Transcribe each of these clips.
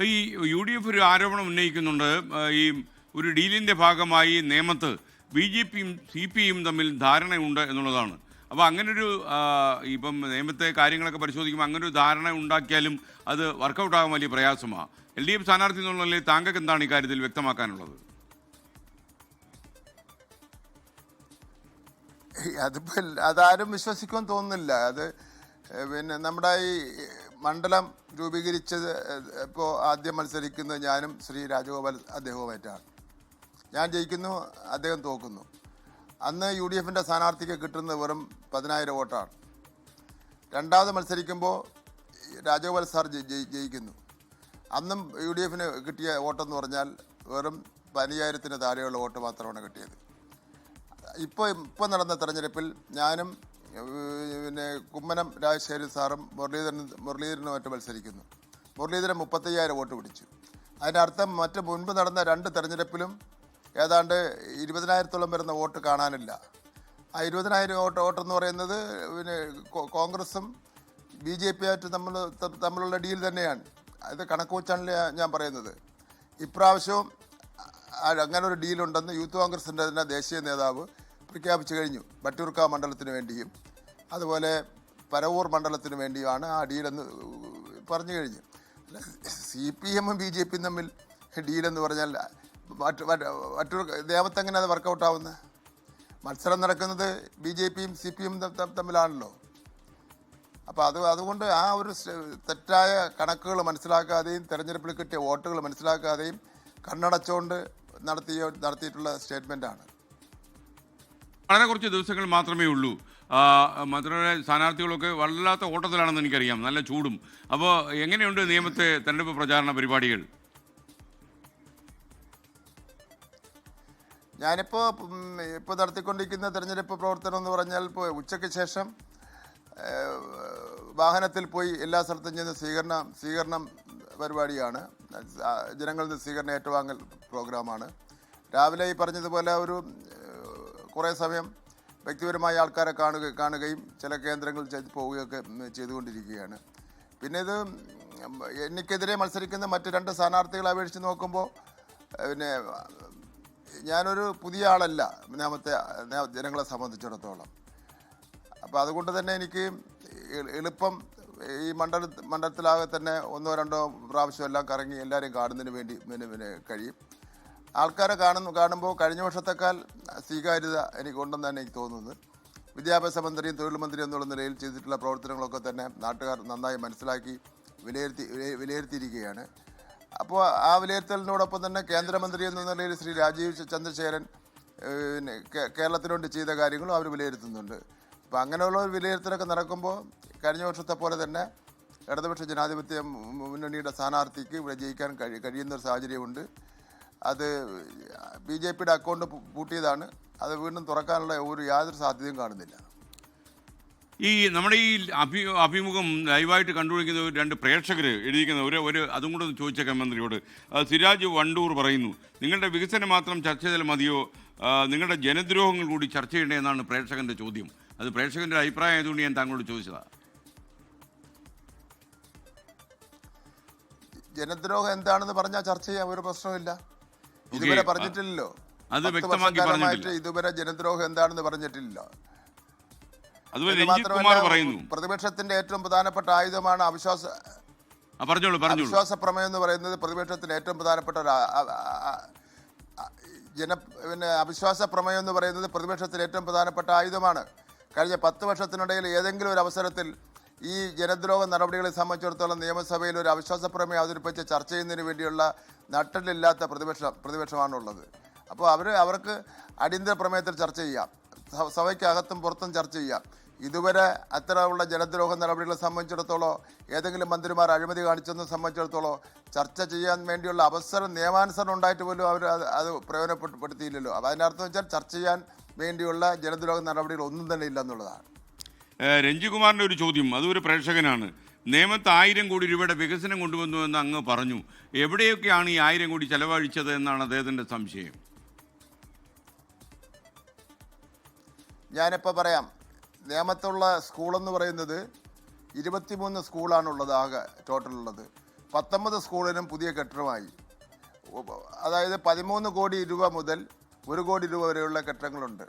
ഈ U D F ഒരു ആരോപണം ഉന്നയിക്കുന്നുണ്ട്. ഈ ഒരു ഡീലിൻ്റെ ഭാഗമായി നേമത്ത് ബി ജെ പിയും സി പി ഐയും തമ്മിൽ ധാരണയുണ്ട് എന്നുള്ളതാണ്. അപ്പോൾ അങ്ങനൊരു ഇപ്പം നേമത്തെ കാര്യങ്ങളൊക്കെ പരിശോധിക്കുമ്പോൾ അങ്ങനൊരു ധാരണ ഉണ്ടാക്കിയാലും അത് വർക്കൗട്ടാകാൻ വലിയ പ്രയാസമാണ്. എൽ ഡി എഫ് സ്ഥാനാർത്ഥി എന്നുള്ളതിൽ താങ്കൾക്ക് എന്താണ് ഇക്കാര്യത്തിൽ വ്യക്തമാക്കാനുള്ളത്? അതിപ്പോൾ അതാരും വിശ്വസിക്കുമെന്ന് തോന്നുന്നില്ല. അത് പിന്നെ നമ്മുടെ ഈ മണ്ഡലം രൂപീകരിച്ചത് ഇപ്പോൾ ആദ്യം മത്സരിക്കുന്നത് ഞാനും ശ്രീ രാജഗോപാൽ അദ്ദേഹവുമായിട്ടാണ്. ഞാൻ ജയിക്കുന്നു, അദ്ദേഹം തോക്കുന്നു. അന്ന് യു ഡി എഫിൻ്റെ സ്ഥാനാർത്ഥിക്ക് കിട്ടുന്നത് വെറും 10,000 വോട്ടാണ്. രണ്ടാമത് മത്സരിക്കുമ്പോൾ രാജഗോപാൽ സാർ ജയിക്കുന്നു. അന്നും യു ഡി എഫിന് കിട്ടിയ വോട്ടെന്ന് പറഞ്ഞാൽ വെറും 15,000-ന് താഴെയുള്ള വോട്ട് മാത്രമാണ് കിട്ടിയത്. ഇപ്പോൾ നടന്ന തെരഞ്ഞെടുപ്പിൽ ഞാനും പിന്നെ കുമ്മനം രാജശേഖരൻ സാറും മുരളീധരനുമായിട്ട് മത്സരിക്കുന്നു. മുരളീധരൻ 35,000 വോട്ട് പിടിച്ചു. അതിനർത്ഥം മറ്റ് മുൻപ് നടന്ന 2 തെരഞ്ഞെടുപ്പിലും ഏതാണ്ട് 20,000-ഓളം വരുന്ന വോട്ട് കാണാനില്ല. ആ 20,000 വോട്ടെന്ന് പറയുന്നത് പിന്നെ കോൺഗ്രസും ബി ജെ പി ആയിട്ട് തമ്മിലുള്ള ഡീൽ തന്നെയാണ്. അത് കണക്ക് വെച്ചാണ് ഞാൻ പറയുന്നത്. ഇപ്രാവശ്യവും അങ്ങനെ ഒരു ഡീലുണ്ടെന്ന് യൂത്ത് കോൺഗ്രസിൻ്റെ തന്നെ ദേശീയ നേതാവ് പ്രഖ്യാപിച്ചു കഴിഞ്ഞു. വട്ടിയൂർക്കാവ് മണ്ഡലത്തിന് വേണ്ടിയും അതുപോലെ പരവൂർ മണ്ഡലത്തിന് വേണ്ടിയുമാണ് ആ ഡീലെന്ന് പറഞ്ഞു കഴിഞ്ഞു. സി പി എമ്മും ബി ജെ പിയും തമ്മിൽ ഡീലെന്ന് പറഞ്ഞാൽ വട്ടിയൂർ നേമത്ത് എങ്ങനെ അത് വർക്കൗട്ടാവുന്നത്? മത്സരം നടക്കുന്നത് ബി ജെ പിയും സി പി എമ്മും തമ്മിലാണല്ലോ. അപ്പോൾ അതുകൊണ്ട് ആ ഒരു തെറ്റായ കണക്കുകൾ മനസ്സിലാക്കാതെയും തെരഞ്ഞെടുപ്പിൽ കിട്ടിയ വോട്ടുകൾ മനസ്സിലാക്കാതെയും കണ്ണടച്ചുകൊണ്ട് നടത്തിയിട്ടുള്ള സ്റ്റേറ്റ്മെൻറ്റാണ്. വളരെ കുറച്ച് ദിവസങ്ങൾ മാത്രമേ ഉള്ളൂ. മാത്രമല്ല സ്ഥാനാർത്ഥികളൊക്കെ വല്ലാത്ത ഓട്ടത്തിലാണെന്ന് എനിക്കറിയാം, നല്ല ചൂടും. അപ്പോൾ എങ്ങനെയുണ്ട് നിയമത്തെ തെരഞ്ഞെടുപ്പ് പ്രചാരണ പരിപാടികൾ? ഇപ്പോൾ നടത്തിക്കൊണ്ടിരിക്കുന്ന തെരഞ്ഞെടുപ്പ് പ്രവർത്തനം എന്ന് പറഞ്ഞാൽ ഇപ്പോൾ ഉച്ചയ്ക്ക് ശേഷം വാഹനത്തിൽ പോയി എല്ലാ സ്ഥലത്തും ചെന്ന് സ്വീകരണം പരിപാടിയാണ്. ജനങ്ങളിൽ നിന്ന് സ്വീകരണം ഏറ്റുവാങ്ങൽ പ്രോഗ്രാമാണ്. രാവിലെ ഈ പറഞ്ഞതുപോലെ ഒരു കുറേ സമയം വ്യക്തിപരമായ ആൾക്കാരെ കാണുകയും ചില കേന്ദ്രങ്ങളിൽ പോവുകയൊക്കെ ചെയ്തുകൊണ്ടിരിക്കുകയാണ്. പിന്നെ ഇത് എനിക്കെതിരെ മത്സരിക്കുന്ന മറ്റ് 2 സ്ഥാനാർത്ഥികളെ അപേക്ഷിച്ച് നോക്കുമ്പോൾ പിന്നെ ഞാനൊരു പുതിയ ആളല്ല നേമത്തെ ജനങ്ങളെ സംബന്ധിച്ചിടത്തോളം. അപ്പോൾ അതുകൊണ്ട് തന്നെ എനിക്ക് എളുപ്പം ഈ മണ്ഡലത്തിലാകെ തന്നെ 1-2 പ്രാവശ്യം എല്ലാം കറങ്ങി എല്ലാവരെയും കാണുന്നതിന് വേണ്ടി പിന്നെ കഴിയും. ആൾക്കാരെ കാണുമ്പോൾ കഴിഞ്ഞ വർഷത്തേക്കാൾ സ്വീകാര്യത എനിക്കുണ്ടെന്ന് തന്നെ എനിക്ക് തോന്നുന്നത്. വിദ്യാഭ്യാസ മന്ത്രിയും തൊഴിൽ മന്ത്രിയും എന്നുള്ള നിലയിൽ ചെയ്തിട്ടുള്ള പ്രവർത്തനങ്ങളൊക്കെ തന്നെ നാട്ടുകാർ നന്നായി മനസ്സിലാക്കി വിലയിരുത്തിയിരിക്കുകയാണ്. അപ്പോൾ ആ വിലയിരുത്തലിനോടൊപ്പം തന്നെ കേന്ദ്രമന്ത്രി എന്ന നിലയിൽ ശ്രീ രാജീവ് ചന്ദ്രശേഖരൻ കേരളത്തിന് വേണ്ടി ചെയ്ത കാര്യങ്ങളും അവർ വിലയിരുത്തുന്നുണ്ട്. അപ്പോൾ അങ്ങനെയുള്ള ഒരു വിലയിരുത്തലൊക്കെ നടക്കുമ്പോൾ കഴിഞ്ഞ വർഷത്തെ പോലെ തന്നെ ഇടതുപക്ഷ ജനാധിപത്യ മുന്നണിയുടെ സ്ഥാനാർത്ഥിക്ക് ഇവിടെ ജയിക്കാൻ കഴിയുന്നൊരു സാഹചര്യമുണ്ട്. അത് ബി ജെ പിയുടെ അക്കൗണ്ട് പൂട്ടിയതാണ്. അത് വീണ്ടും തുറക്കാനുള്ള യാതൊരു സാധ്യതയും കാണുന്നില്ല. ഈ നമ്മുടെ ഈ അഭിമുഖം ലൈവായിട്ട് കണ്ടുപിടിക്കുന്ന 2 പ്രേക്ഷകർ എഴുതിക്കുന്ന ഒരു അതും കൂടെ ഒന്ന് ചോദിച്ചേക്കാം മന്ത്രിയോട്. സിരാജ് വണ്ടൂർ പറയുന്നു, നിങ്ങളുടെ വികസനം മാത്രം ചർച്ച ചെയ്താൽ മതിയോ, നിങ്ങളുടെ ജനദ്രോഹങ്ങൾ കൂടി ചർച്ച ചെയ്യണ്ടേ എന്നാണ് പ്രേക്ഷകൻ്റെ ചോദ്യം. അത് പ്രേക്ഷകൻ്റെ അഭിപ്രായം ആയതുകൊണ്ട് ഞാൻ താങ്കളോട് ചോദിച്ചതാണ്. ജനദ്രോഹം എന്താണെന്ന് പറഞ്ഞാൽ ചർച്ച ചെയ്യാൻ ഒരു പ്രശ്നമില്ല. ഇതുവരെ പറഞ്ഞിട്ടില്ലല്ലോ. അത് വ്യക്തമാക്കി പറഞ്ഞിട്ടില്ല. ഇതുവരെ ജനദ്രോഹം എന്താണെന്ന് പറഞ്ഞിട്ടില്ലല്ലോ. പ്രതിപക്ഷത്തിന്റെ ഏറ്റവും പ്രധാനപ്പെട്ട ആയുധമാണ് അവിശ്വാസ പ്രമേയം എന്ന് പറയുന്നത്. പ്രതിപക്ഷത്തിന് ഏറ്റവും പ്രധാനപ്പെട്ട അവിശ്വാസ പ്രമേയം എന്ന് പറയുന്നത് പ്രതിപക്ഷത്തിന് ഏറ്റവും പ്രധാനപ്പെട്ട ആയുധമാണ്. കഴിഞ്ഞ 10 വർഷത്തിനിടയിൽ ഏതെങ്കിലും ഒരു അവസരത്തിൽ ഈ ജനദ്രോഹ നടപടികളെ സംബന്ധിച്ചിടത്തോളം നിയമസഭയിൽ ഒരു അവിശ്വാസ പ്രമേയം അവതരിപ്പിച്ച് ചർച്ച ചെയ്യുന്നതിന് വേണ്ടിയുള്ള നട്ടലില്ലാത്ത പ്രതിപക്ഷമാണുള്ളത്. അപ്പോൾ അവർക്ക് അടിയന്തര പ്രമേയത്തിൽ ചർച്ച ചെയ്യാം, സഭയ്ക്കകത്തും പുറത്തും ചർച്ച ചെയ്യാം. ഇതുവരെ അത്തരമുള്ള ജനദ്രോഹ നടപടികളെ സംബന്ധിച്ചിടത്തോളം ഏതെങ്കിലും മന്ത്രിമാർ അഴിമതി കാണിച്ചെന്ന് സംബന്ധിച്ചിടത്തോളം ചർച്ച ചെയ്യാൻ വേണ്ടിയുള്ള അവസരം നിയമാനുസരണം ഉണ്ടായിട്ട് പോലും അവർ അത് പ്രയോജനപ്പെടുത്തിയില്ലല്ലോ. അപ്പോൾ അതിനർത്ഥം വെച്ചാൽ ചർച്ച ചെയ്യാൻ വേണ്ടിയുള്ള ജനദ്രോഹ നടപടികൾ ഒന്നും തന്നെ ഇല്ല എന്നുള്ളതാണ്. രഞ്ജികുമാറിൻ്റെ ഒരു ചോദ്യം, അതൊരു പ്രേക്ഷകനാണ്. നേമത്ത് 1000 കോടി രൂപയുടെ വികസനം കൊണ്ടുവന്നു എന്ന് അങ്ങ് പറഞ്ഞു. എവിടെയൊക്കെയാണ് ഈ 1000 കോടി ചെലവഴിച്ചത് എന്നാണ് അദ്ദേഹത്തിൻ്റെ സംശയം. ഞാനിപ്പോൾ പറയാം. നേമത്തുള്ള സ്കൂളെന്ന് പറയുന്നത് 23 സ്കൂളാണുള്ളത്. ആകെ ടോട്ടലുള്ളത് 19 സ്കൂളിനും പുതിയ കെട്ടിടമായി. അതായത് 13 കോടി രൂപ മുതൽ 1 കോടി രൂപ വരെയുള്ള കെട്ടിടങ്ങളുണ്ട്.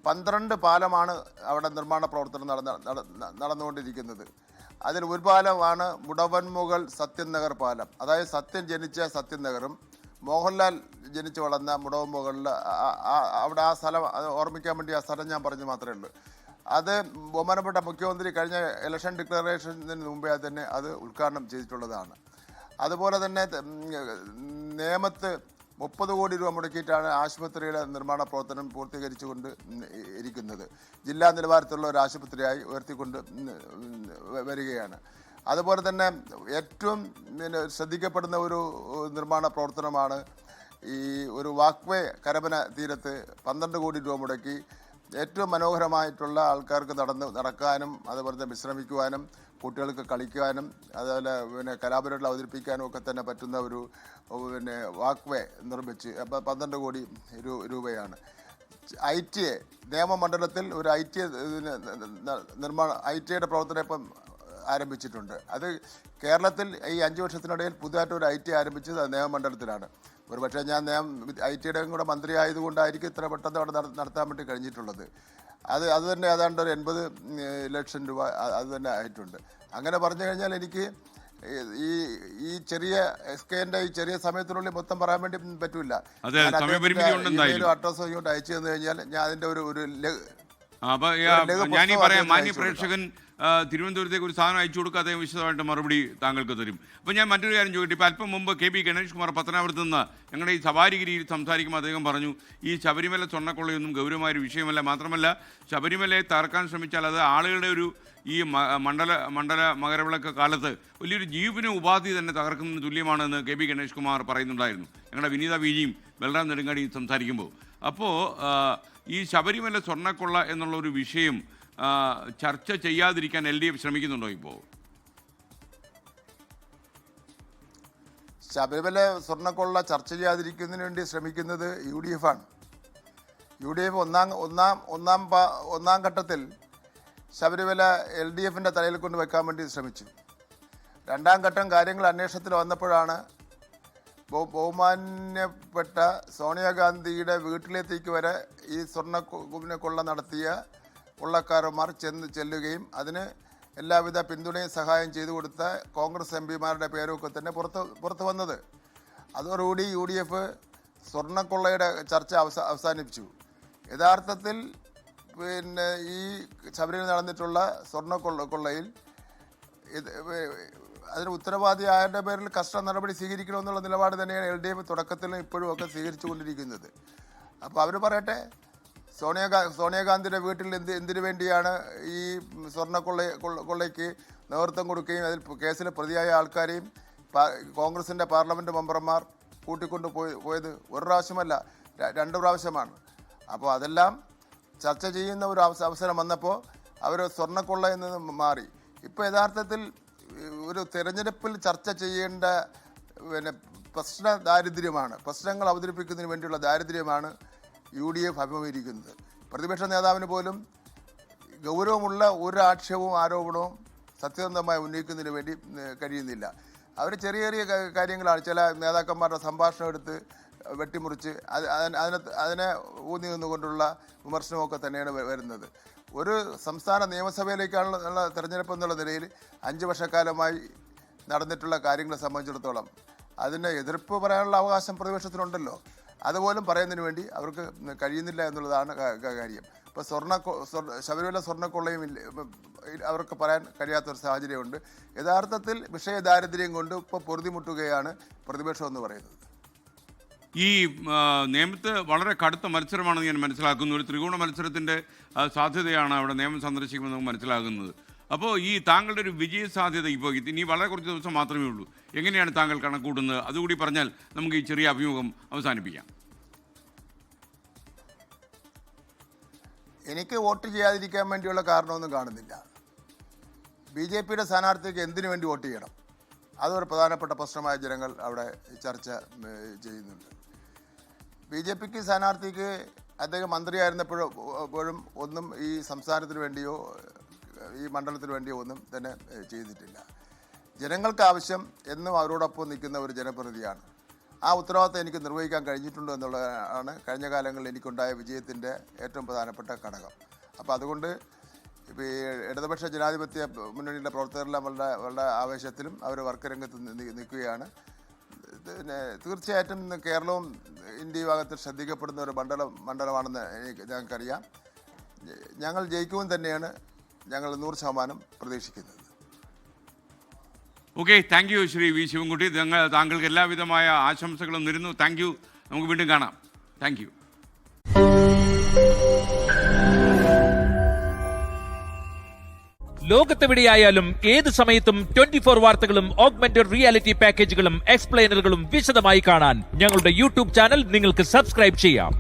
12 പാലമാണ് അവിടെ നിർമ്മാണ പ്രവർത്തനം നടന്നുകൊണ്ടിരിക്കുന്നത്. അതിൽ ഒരു പാലമാണ് മുടവൻമുകൾ സത്യൻ നഗർ പാലം. അതായത് സത്യൻ ജനിച്ച സത്യൻ നഗറും മോഹൻലാൽ ജനിച്ചു വളർന്ന മുടവൻമുകളിൽ അവിടെ ആ സ്ഥലം ഓർമ്മിക്കാൻ വേണ്ടി ആ സ്ഥലം ഞാൻ പറഞ്ഞു മാത്രമേ ഉള്ളൂ. അത് ബഹുമാനപ്പെട്ട മുഖ്യമന്ത്രി കഴിഞ്ഞ ഇലക്ഷൻ ഡിക്ലറേഷന് മുമ്പേ തന്നെ അത് ഉദ്ഘാടനം ചെയ്തിട്ടുള്ളതാണ്. അതുപോലെ തന്നെ നേമത്ത് 30 കോടി രൂപ മുടക്കിയിട്ടാണ് ആശുപത്രിയുടെ നിർമ്മാണ പ്രവർത്തനം പൂർത്തീകരിച്ചുകൊണ്ട് ഇരിക്കുന്നത്. ജില്ലാ നിലവാരത്തിലുള്ള ഒരു ആശുപത്രിയായി ഉയർത്തിക്കൊണ്ട് വരികയാണ്. അതുപോലെ തന്നെ ഏറ്റവും ശ്രദ്ധിക്കപ്പെടുന്ന ഒരു നിർമ്മാണ പ്രവർത്തനമാണ് ഈ ഒരു വാക്വേ കരമന തീരത്ത് 12 കോടി രൂപ മുടക്കി ഏറ്റവും മനോഹരമായിട്ടുള്ള ആൾക്കാർക്ക് നടക്കാനും അതുപോലെ തന്നെ വിശ്രമിക്കുവാനും കുട്ടികൾക്ക് കളിക്കുവാനും അതുപോലെ കലാപരിപാടികൾ അവതരിപ്പിക്കാനും ഒക്കെ തന്നെ പറ്റുന്ന ഒരു വാക്വേ നിർമ്മിച്ച് 12 കോടി രൂപയാണ്. ITA നിയമമണ്ഡലത്തിൽ ഒരു ITA ITയുടെ പ്രവർത്തനം ഇപ്പം ആരംഭിച്ചിട്ടുണ്ട്. അത് കേരളത്തിൽ ഈ 5 വർഷത്തിനിടയിൽ പുതുതായിട്ട് ഒരു ITA ആരംഭിച്ചത് നിയമമണ്ഡലത്തിലാണ്. ഒരുപക്ഷെ ഞാൻ ITയുടെയും കൂടെ മന്ത്രി ആയതുകൊണ്ടായിരിക്കും ഇത്ര പെട്ടെന്ന് അവിടെ നടത്താൻ വേണ്ടി കഴിഞ്ഞിട്ടുള്ളത്. അത് തന്നെ ഏതാണ്ട് ഒരു 80 ലക്ഷം രൂപ അത് തന്നെ ആയിട്ടുണ്ട്. അങ്ങനെ പറഞ്ഞു കഴിഞ്ഞാൽ എനിക്ക് ഈ ചെറിയ എസ്കേന്റെ ഈ ചെറിയ സമയത്തിനുള്ളിൽ മൊത്തം പറയാൻ വേണ്ടി പറ്റൂല. അഡ്രസ് ഇങ്ങോട്ട് അയച്ചു തന്നു കഴിഞ്ഞാൽ ഞാൻ അതിന്റെ ഒരു ഞാനീ പറയാം, മാന്യ പ്രേക്ഷകൻ തിരുവനന്തപുരത്തേക്ക് ഒരു സാധനം അയച്ചു കൊടുക്കുക, അദ്ദേഹം വിശദമായിട്ട് മറുപടി താങ്കൾക്ക് തരും. അപ്പോൾ ഞാൻ മറ്റൊരു കാര്യം ചോദിക്കട്ടെ. ഇപ്പോൾ അല്പം മുമ്പ് KB ഗണേഷ് കുമാർ പത്തനാപുരത്ത് നിന്ന് ഞങ്ങളുടെ ഈ സവാരിഗിരിയിൽ സംസാരിക്കുമ്പോൾ അദ്ദേഹം പറഞ്ഞു ഈ ശബരിമല സ്വർണ്ണക്കൊള്ളയൊന്നും ഗൗരവമായൊരു വിഷയമല്ല, മാത്രമല്ല ശബരിമലയെ തകർക്കാൻ ശ്രമിച്ചാൽ അത് ആളുകളുടെ ഒരു ഈ മണ്ഡല മകരവിളക്ക് കാലത്ത് വലിയൊരു ജീവന ഉപാധി തന്നെ തകർക്കുന്നതിന് തുല്യമാണെന്ന് KB ഗണേഷ് കുമാർ പറയുന്നുണ്ടായിരുന്നു ഞങ്ങളുടെ വിനീത വിജിയും ബൽറാം നെടുങ്ങാടിയും സംസാരിക്കുമ്പോൾ. അപ്പോൾ ഈ ശബരിമല സ്വർണ്ണക്കൊള്ള എന്നുള്ളൊരു വിഷയം ചർച്ച ചെയ്യാതിരിക്കാൻ LDF ശ്രമിക്കുന്നുണ്ടോ? ഇപ്പോൾ ശബരിമല സ്വർണ്ണക്കൊള്ള ചർച്ച ചെയ്യാതിരിക്കുന്നതിന് വേണ്ടി ശ്രമിക്കുന്നത് UDF ആണ്. UDF ഒന്നാം ഘട്ടത്തിൽ ശബരിമല LDFന്റെ തലയിൽ കൊണ്ട് വെക്കാൻ വേണ്ടി ശ്രമിച്ചു. രണ്ടാം ഘട്ടം കാര്യങ്ങൾ അന്വേഷണത്തിൽ വന്നപ്പോഴാണ് ബഹുമാന്യപ്പെട്ട സോണിയാഗാന്ധിയുടെ വീട്ടിലേക്ക് വരെ ഈ സ്വർണ്ണക്കൊള്ള നടത്തിയ കൊള്ളക്കാരന്മാർ ചെല്ലുകയും അതിന് എല്ലാവിധ പിന്തുണയും സഹായം ചെയ്തു കൊടുത്ത കോൺഗ്രസ് MPമാരുടെ പേരൊക്കെ തന്നെ പുറത്ത് വന്നത്. അതോടുകൂടി UDF സ്വർണ്ണക്കൊള്ളയുടെ ചർച്ച അവസാനിപ്പിച്ചു. യഥാർത്ഥത്തിൽ ഈ ശബരിമല നടന്നിട്ടുള്ള സ്വർണ്ണക്കൊള്ളയിൽ അതിന് ഉത്തരവാദിയായവരുടെ പേരിൽ കർശന നടപടി സ്വീകരിക്കണമെന്നുള്ള നിലപാട് തന്നെയാണ് LDF തുടക്കത്തിലും ഇപ്പോഴും ഒക്കെ സ്വീകരിച്ചു കൊണ്ടിരിക്കുന്നത്. അപ്പോൾ അവർ പറയട്ടെ, സോണിയാഗാന്ധിയുടെ വീട്ടിൽ എന്തിനു വേണ്ടിയാണ് ഈ സ്വർണ്ണക്കൊള്ളയ്ക്ക് നേതൃത്വം കൊടുക്കുകയും അതിൽ കേസിൽ പ്രതിയായ ആൾക്കാരെയും കോൺഗ്രസിൻ്റെ പാർലമെൻറ്റ് മെമ്പർമാർ കൂട്ടിക്കൊണ്ട് പോയത് ഒരു പ്രാവശ്യമല്ല 2 പ്രാവശ്യമാണ്. അപ്പോൾ അതെല്ലാം ചർച്ച ചെയ്യുന്ന ഒരു അവസരം വന്നപ്പോൾ അവർ സ്വർണ്ണക്കൊള്ളയിൽ നിന്ന് മാറി. ഇപ്പോൾ യഥാർത്ഥത്തിൽ ഒരു തിരഞ്ഞെടുപ്പിൽ ചർച്ച ചെയ്യേണ്ട പ്രശ്നങ്ങൾ അവതരിപ്പിക്കുന്നതിന് വേണ്ടിയുള്ള ദാരിദ്ര്യമാണ് UDF അഭിമുഖീകരിക്കുന്നത്. പ്രതിപക്ഷ നേതാവിന് പോലും ഗൗരവമുള്ള ഒരു ആരോപണവും സത്യസന്ധമായി ഉന്നയിക്കുന്നതിന് വേണ്ടി കഴിയുന്നില്ല. അവർ ചെറിയ കാര്യങ്ങളാണ്. ചില നേതാക്കന്മാരുടെ സംഭാഷണം എടുത്ത് വെട്ടിമുറിച്ച് അതിനെ ഊന്നി നിന്നുകൊണ്ടുള്ള വിമർശനമൊക്കെ തന്നെയാണ് വരുന്നത്. ഒരു സംസ്ഥാന നിയമസഭയിലേക്കാണുള്ള തെരഞ്ഞെടുപ്പ് എന്നുള്ള നിലയിൽ 5 വർഷക്കാലമായി നടന്നിട്ടുള്ള കാര്യങ്ങളെ സംബന്ധിച്ചിടത്തോളം അതിനെ എതിർപ്പ് പറയാനുള്ള അവകാശം പ്രതിപക്ഷത്തിനുണ്ടല്ലോ. അതുപോലും പറയുന്നതിന് വേണ്ടി അവർക്ക് കഴിയുന്നില്ല എന്നുള്ളതാണ് കാര്യം. ഇപ്പോൾ ശബരിമല സ്വർണ്ണക്കൊള്ളയും അവർക്ക് പറയാൻ കഴിയാത്തൊരു സാഹചര്യമുണ്ട്. യഥാർത്ഥത്തിൽ വിഷയ ദാരിദ്ര്യം കൊണ്ട് ഇപ്പോൾ പൊറുതിമുട്ടുകയാണ് പ്രതിപക്ഷം എന്ന് പറയുന്നത്. ഈ നിയമത്ത് വളരെ കടുത്ത മത്സരമാണെന്ന് ഞാൻ മനസ്സിലാക്കുന്നു. ഒരു ത്രികോണ മത്സരത്തിൻ്റെ സാധ്യതയാണ് അവിടെ നിയമം സന്ദർശിക്കുമെന്ന് നമുക്ക് മനസ്സിലാകുന്നത്. അപ്പോൾ ഈ താങ്കളുടെ ഒരു വിജയ സാധ്യത ഇപ്പോൾ ഇനി വളരെ കുറച്ച് ദിവസം മാത്രമേ ഉള്ളൂ. എങ്ങനെയാണ് താങ്കൾ കണക്കൂട്ടുന്നത്? അതുകൂടി പറഞ്ഞാൽ നമുക്ക് ഈ ചെറിയ അഭിമുഖം അവസാനിപ്പിക്കാം. എനിക്ക് വോട്ട് ചെയ്യാതിരിക്കാൻ വേണ്ടിയുള്ള കാരണമൊന്നും കാണുന്നില്ല. BJPയുടെ സ്ഥാനാർത്ഥിക്ക് എന്തിനു വേണ്ടി വോട്ട് ചെയ്യണം? അതൊരു പ്രധാനപ്പെട്ട പ്രശ്നമായ ജനങ്ങൾ അവിടെ ചർച്ച ചെയ്യുന്നുണ്ട്. BJPക്ക് സ്ഥാനാർത്ഥിക്ക് അദ്ദേഹം മന്ത്രിയായിരുന്നപ്പോഴും ഒന്നും ഈ സംസ്ഥാനത്തിന് വേണ്ടിയോ ഈ മണ്ഡലത്തിന് വേണ്ടിയോ ഒന്നും തന്നെ ചെയ്തിട്ടില്ല. ജനങ്ങൾക്ക് ആവശ്യം എന്നും അവരോടൊപ്പം നിൽക്കുന്ന ഒരു ജനപ്രതിനിധിയാണ്. ആ ഉത്തരവാദിത്തം എനിക്ക് നിർവഹിക്കാൻ കഴിഞ്ഞിട്ടുണ്ടോ എന്നുള്ളതാണ് കഴിഞ്ഞ കാലങ്ങളിൽ എനിക്കുണ്ടായ വിജയത്തിൻ്റെ ഏറ്റവും പ്രധാനപ്പെട്ട ഘടകം. അപ്പോൾ അതുകൊണ്ട് ഇപ്പോൾ ഈ ഇടതുപക്ഷ ജനാധിപത്യ മുന്നണിയുടെ പ്രവർത്തകരെല്ലാം വളരെ ആവേശത്തിലും അവർ വർക്ക് രംഗത്ത് നിൽക്കുകയാണ്. പിന്നെ തീർച്ചയായിട്ടും ഇന്ന് കേരളവും ഇന്ത്യ ഭാഗത്ത് ശ്രദ്ധിക്കപ്പെടുന്ന ഒരു മണ്ഡലമാണെന്ന് ഞങ്ങൾക്കറിയാം. ഞങ്ങൾ ജയിക്കുമെന്ന് തന്നെയാണ് ഞങ്ങൾ 100% പ്രതീക്ഷിക്കുന്നത്. Okay, thank you Shri V Sivankutty. താങ്കൾക്ക് എല്ലാവിധമായ ആശംസകളും നേരുന്നു. Thank you. നമുക്ക് വീണ്ടും കാണാം. Thank you. ലോകത്തെവിടെയായാലും ഏത് സമയത്തും 24 വാർത്തകളും ഓഗ്മെന്റഡ് റിയാലിറ്റി പാക്കേജുകളും എക്സ്പ്ലെയിനറുകളും വിശദമായി കാണാൻ ഞങ്ങളുടെ യൂട്യൂബ് ചാനൽ നിങ്ങൾക്ക് സബ്സ്ക്രൈബ് ചെയ്യാം.